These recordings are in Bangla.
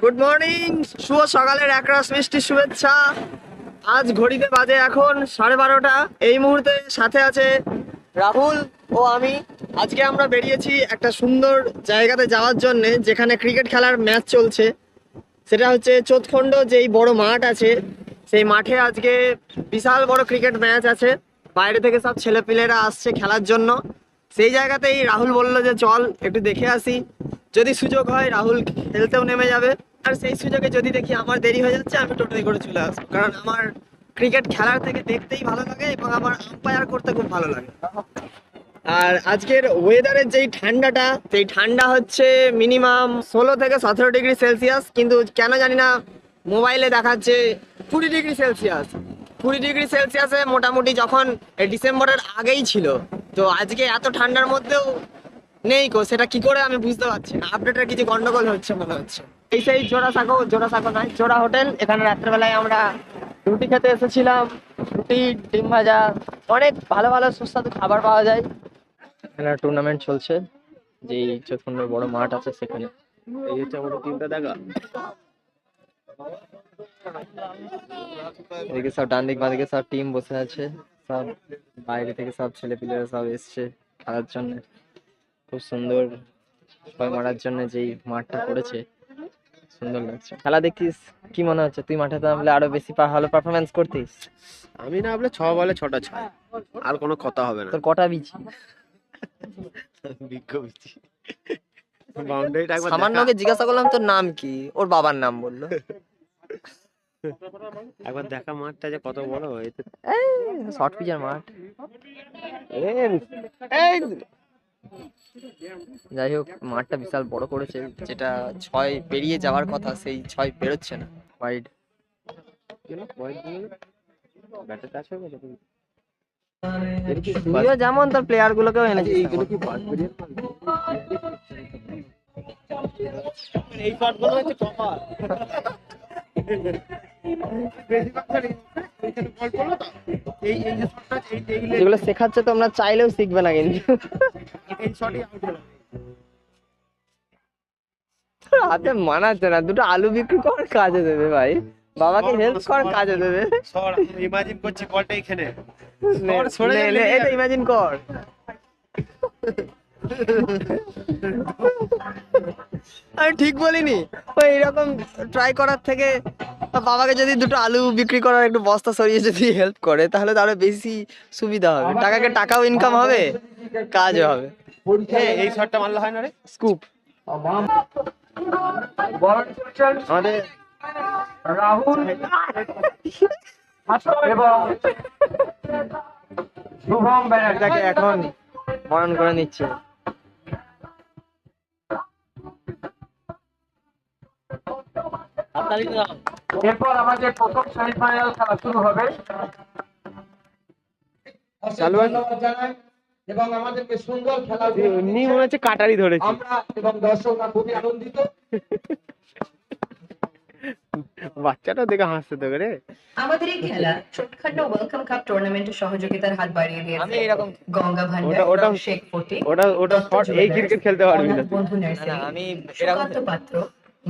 গুড মর্নিং, শুভ সকালের একরাশ মিষ্টি শুভেচ্ছা। আজ ঘড়িতে বাজে এখন 12:30। এই মুহূর্তে সাথে আছে রাহুল ও আমি। আজকে আমরা বেরিয়েছি একটা সুন্দর জায়গাতে যাওয়ার জন্য, যেখানে ক্রিকেট খেলার ম্যাচ চলছে। সেটা হচ্ছে চোতখণ্ড, যেই বড় মাঠ আছে সেই মাঠে আজকে বিশাল বড় ক্রিকেট ম্যাচ আছে। বাইরে থেকে সব ছেলেপিলেরা আসছে খেলার জন্য। সেই জায়গাতেই রাহুল বলল যে চল একটু দেখে আসি, যদি সুযোগ হয় রাহুল খেলতেও নেমে যাবে। আর সেই সুযোগে যদি দেখি আমার দেরি হয়ে যাচ্ছে, আমি টোটোয় করে চলে আসবো, কারণ আমার ক্রিকেট খেলার থেকে দেখতেই ভালো লাগে এবং আমার আম্পায়ার করতে খুব ভালো লাগে। আর আজকের ওয়েদারের যেই ঠান্ডাটা, সেই ঠান্ডা হচ্ছে মিনিমাম 16 থেকে 17 ডিগ্রি সেলসিয়াস, কিন্তু কেন জানি না মোবাইলে দেখাচ্ছে 20 ডিগ্রি সেলসিয়াস। 20 ডিগ্রি সেলসিয়াসে মোটামুটি যখন ডিসেম্বরের আগেই ছিল, তো আজকে এত ঠান্ডার মধ্যেও নেই কো, সেটা কি করে আমি বুঝতে পারছি না। আপডেটের কিছু গন্ডগোল হচ্ছে মনে হচ্ছে। এই সেই জোড়াসাঁকো নয়, জোড়া হোটেল। এখানে রাত্রেবেলায় আমরা রুটি খেতে এসেছিলাম। রুটি, ডিম ভাজা, অনেক ভালো ভালো সুস্বাদু খাবার পাওয়া যায়। এখানে টুর্নামেন্ট চলছে, যেই চোখন্ডের বড় মাঠ আছে সেখানে। এই হচ্ছে আমাদের টিমটা, দেখা এদিকে সব ডান দিক বাঁ দিকে সব টিম বসে আছে। সব বাইরে থেকে সব ছেলেপিলেরা সব এসছে খেলার জন্য। খুব সুন্দর ছয় মারার জন্য যেই মাঠটা করেছে, সুন্দর লাগছে। খেলা দেখছিস, কি মনে হচ্ছে? তুই মাঠে নামলে আরো বেশি ভালো পারফরমেন্স করতিস। আমি না বলে 6 বলে 6টা 6, আর কোনো কথা হবে না। তোর কটা বিচি? বিজ্ঞপ্তি বাউন্ডারিটা একবার সামান্যকে জিজ্ঞাসা করলাম তোর নাম কি, ওর বাবার নাম বললো। একবার দেখা মাঠটা যে কত বড়। এতে শর্ট পিচের মাঠ। যাই হোক, মাঠটা বিশাল বড় করেছে। যেটা 6 পেরিয়ে যাওয়ার কথা, সেই 6 পেরোচ্ছে না। ওয়াইড ব্যাটে টাচ হয়ে গেছে। তুইও যেমন তোর প্লেয়ার গুলোকেও এনেছিস এইগুলো কি পার্ট বেরিয়ে এই পার্টগুলো হচ্ছে কপার। যেগুলো শেখাচ্ছে তোমরা চাইলেও শিখবে না, কিন্তু হাতে মানাচ্ছে না। দুটো আলু বিক্রি কর, কাজে দেবে ভাই। বাবাকে হেল্প কর, কাজে দেবে। ইমাজিন করছি বলটা এখানে এটা ইমাজিন কর। আমি ঠিক বলিনি? ওই এরকম ট্রাই করার থেকে বাবাকে যদি দুটো আলু বিক্রি করার একটু বস্তা সরিয়ে যদি হেল্প করে, তাহলে তো আরো বেশি সুবিধা হবে। টাকাও ইনকাম হবে, কাজও হবে। এই শটটা মারলে হয় না রে? স্কুপ আমাদের রাহুল এবং শুভম ব্যানার্জি এটাকে এখন বরণ করে নিচ্ছে। এরপর আমাদের প্রথম সেমিফাইনাল খেলা শুরু হবে। ধন্যবাদ জানাই এবং আমাদেরকে সুন্দর খেলা নি মনে হচ্ছে কাটারি ধরেছি। আমরা এবং দর্শকরা খুবই আনন্দিত। বাচ্চাটা দেখে হাসতে তো রে। আমাদের এই খেলা ছোটখাটো ওয়েলকাম কাপ টুর্নামেন্টের সহযোগিতার হাত বাড়িয়ে আমি দিয়েছে এরকম গঙ্গা ভান্ডার, শেখ ফটিক, ওটা শট, এই ক্রিকেট খেলতে পারবি না। বন্ধু না, নার্সারি, আমি সুকান্ত পাত্র,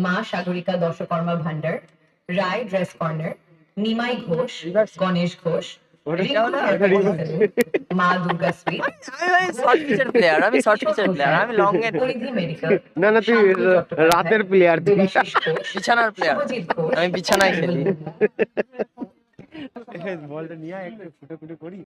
মা সাগরিকা দর্শকর্মা ভান্ডার, Roy dress corner, Nimai Ghosh, Ganesh Ghosh, Rinku hair salon, মা দুর্গা সুইট, আমি শর্ট পিচের প্লেয়ার, আমি লং এর পরিধি মেডিকেল, না তুই রাতের প্লেয়ার, তুই দেবাশিস ঘোষ, বিছানার প্লেয়ার। শুভজিৎ ঘোষ, আমি বিছানায় খেলি। বলটা নিয়ে একটু ফুটে ফুটে করি।